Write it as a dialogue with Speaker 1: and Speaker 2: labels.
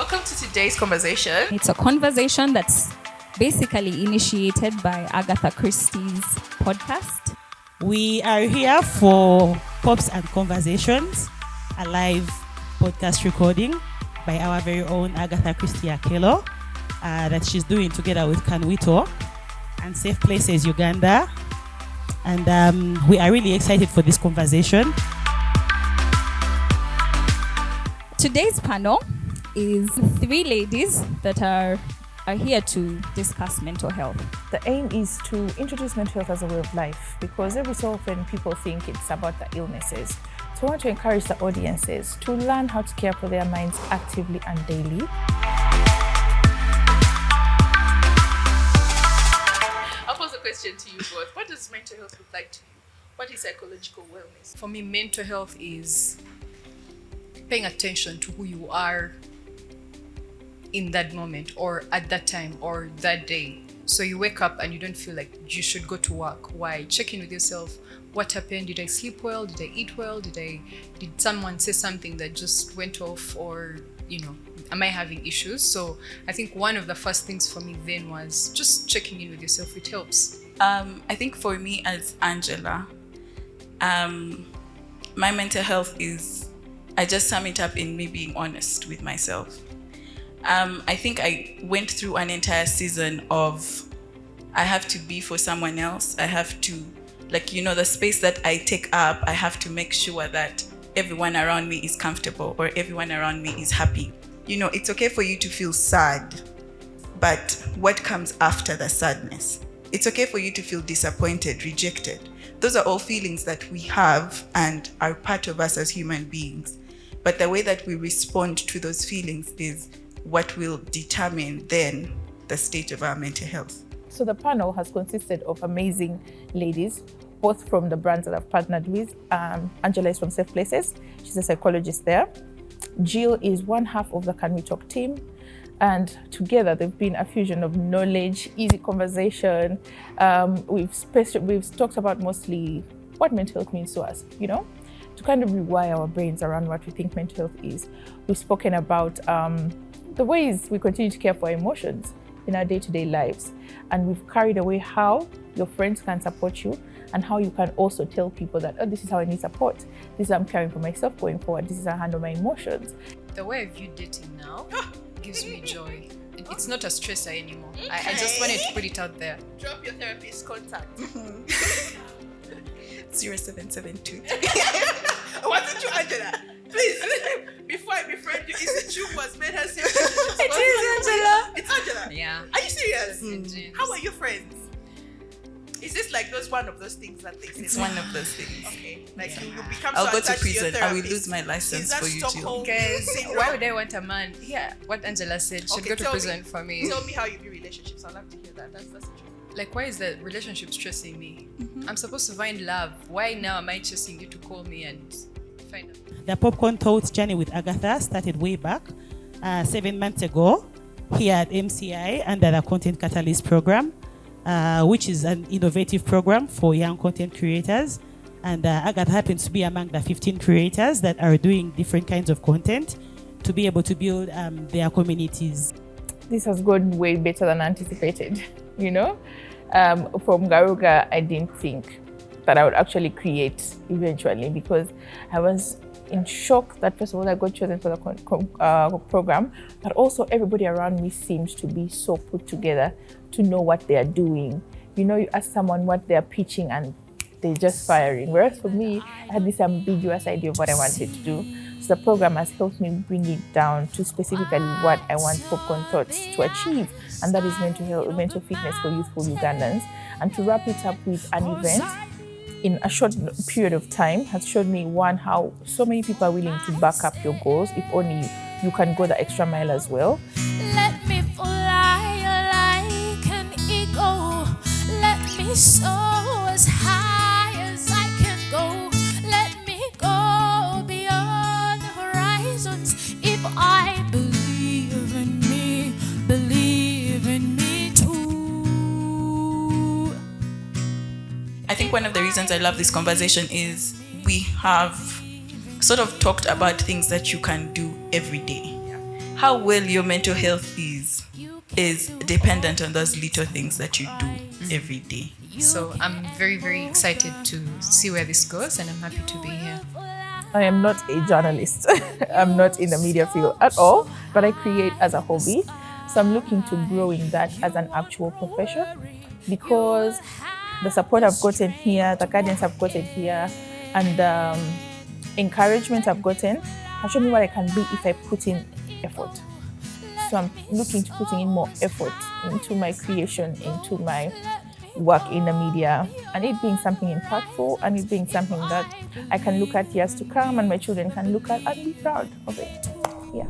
Speaker 1: Welcome to today's conversation.
Speaker 2: It's a conversation that's basically initiated by Agatha Christie's podcast.
Speaker 3: We are here for Pops and Conversations, a live podcast recording by our very own Agatha Christie-Akello that she's doing together with Can We Talk and Safe Places Uganda. And we are really excited for this conversation.
Speaker 2: Today's panel is 3 ladies that are here to discuss mental health.
Speaker 1: The aim is to introduce mental health as a way of life because every so often people think it's about the illnesses. So I want to encourage the audiences to learn how to care for their minds actively and daily. I'll pose a question to you both. What does mental health look like to you? What is psychological wellness?
Speaker 4: For me, mental health is paying attention to who you are in that moment or at that time or that day. So you wake up and you don't feel like you should go to work. Why? Check in with yourself. What happened? Did I sleep well? Did I eat well? Did someone say something that just went off? Or, am I having issues? So I think one of the first things for me then was just checking in with yourself. It helps.
Speaker 5: I think for me as Angela, my mental health is, I just sum it up in me being honest with myself. I think I went through an entire season of I have to be for someone else. I have to, the space that I take up, I have to make sure that everyone around me is comfortable or everyone around me is happy.
Speaker 6: It's okay for you to feel sad, but what comes after the sadness? It's okay for you to feel disappointed, rejected. Those are all feelings that we have and are part of us as human beings. But the way that we respond to those feelings is what will determine then the state of our mental health.
Speaker 1: So the panel has consisted of amazing ladies, both from the brands that I've partnered with. Angela is from Safe Places. She's a psychologist there. Jill is one half of the Can We Talk team. And together they've been a fusion of knowledge, easy conversation. We've talked about mostly what mental health means to us, to kind of rewire our brains around what we think mental health is. We've spoken about the ways we continue to care for our emotions in our day-to-day lives. And we've carried away how your friends can support you and how you can also tell people that, this is how I need support. This is how I'm caring for myself going forward. This is how I handle my emotions.
Speaker 4: The way I view dating now gives me joy. It's not a stressor anymore. Okay. I just wanted to put it out there.
Speaker 1: Drop your therapist's contact.
Speaker 6: 0772.
Speaker 1: Wasn't you, Angela? Please, before I befriend you, is it you who has made her serious?
Speaker 4: It is Angela.
Speaker 1: It's Angela?
Speaker 4: Yeah.
Speaker 1: Are you serious? How are you friends? Is this one of those things that they say?
Speaker 5: It's one of those things.
Speaker 1: Okay. You become
Speaker 5: I'll
Speaker 1: so
Speaker 5: go to
Speaker 1: attached
Speaker 5: prison.
Speaker 1: your
Speaker 5: I will
Speaker 1: therapist.
Speaker 5: lose my license for you, Jill.
Speaker 4: Because why would I want a man? Yeah, what Angela said should go to prison for me.
Speaker 1: Tell me how you view relationships. I'd love to hear that. That's interesting.
Speaker 4: Why is the relationship stressing me? I'm supposed to find love. Why now am I chasing you to call me and find out?
Speaker 3: The Popcorn Thoughts journey with Agatha started way back 7 months ago here at MCI under the Content Catalyst program, which is an innovative program for young content creators. And Agatha happens to be among the 15 creators that are doing different kinds of content to be able to build their communities.
Speaker 1: This has gone way better than anticipated, From Garuga, I didn't think that I would actually create eventually because I was in shock that first of all I got chosen for the program, but also everybody around me seemed to be so put together to know what they are doing. You ask someone what they are pitching and they're just firing. Whereas for me, I had this ambiguous idea of what I wanted to do. So the program has helped me bring it down to specifically what I want Popcorn Thoughts to achieve, and that is mental fitness for youthful Ugandans. And to wrap it up with an event in a short period of time has showed me, one, how so many people are willing to back up your goals if only you can go the extra mile as well.
Speaker 7: Let me fly like an eagle. Let me soar as high as I can go. Let me go beyond the horizons. If I believe in me too.
Speaker 5: I think one of the reasons I love this conversation is we have sort of talked about things that you can do every day. how well your mental health is dependent on those little things that you do every day.
Speaker 4: So I'm very, very excited to see where this goes, and I'm happy to be here.
Speaker 1: I am not a journalist. I'm not in the media field at all, but I create as a hobby. So I'm looking to grow in that as an actual profession, because the support I've gotten here, the guidance I've gotten here, and the encouragement I've gotten has shown me what I can be if I put in effort. So I'm looking to putting in more effort into my creation, into my work in the media, and it being something impactful, and it being something that I can look at years to come and my children can look at and be proud of it. Yeah.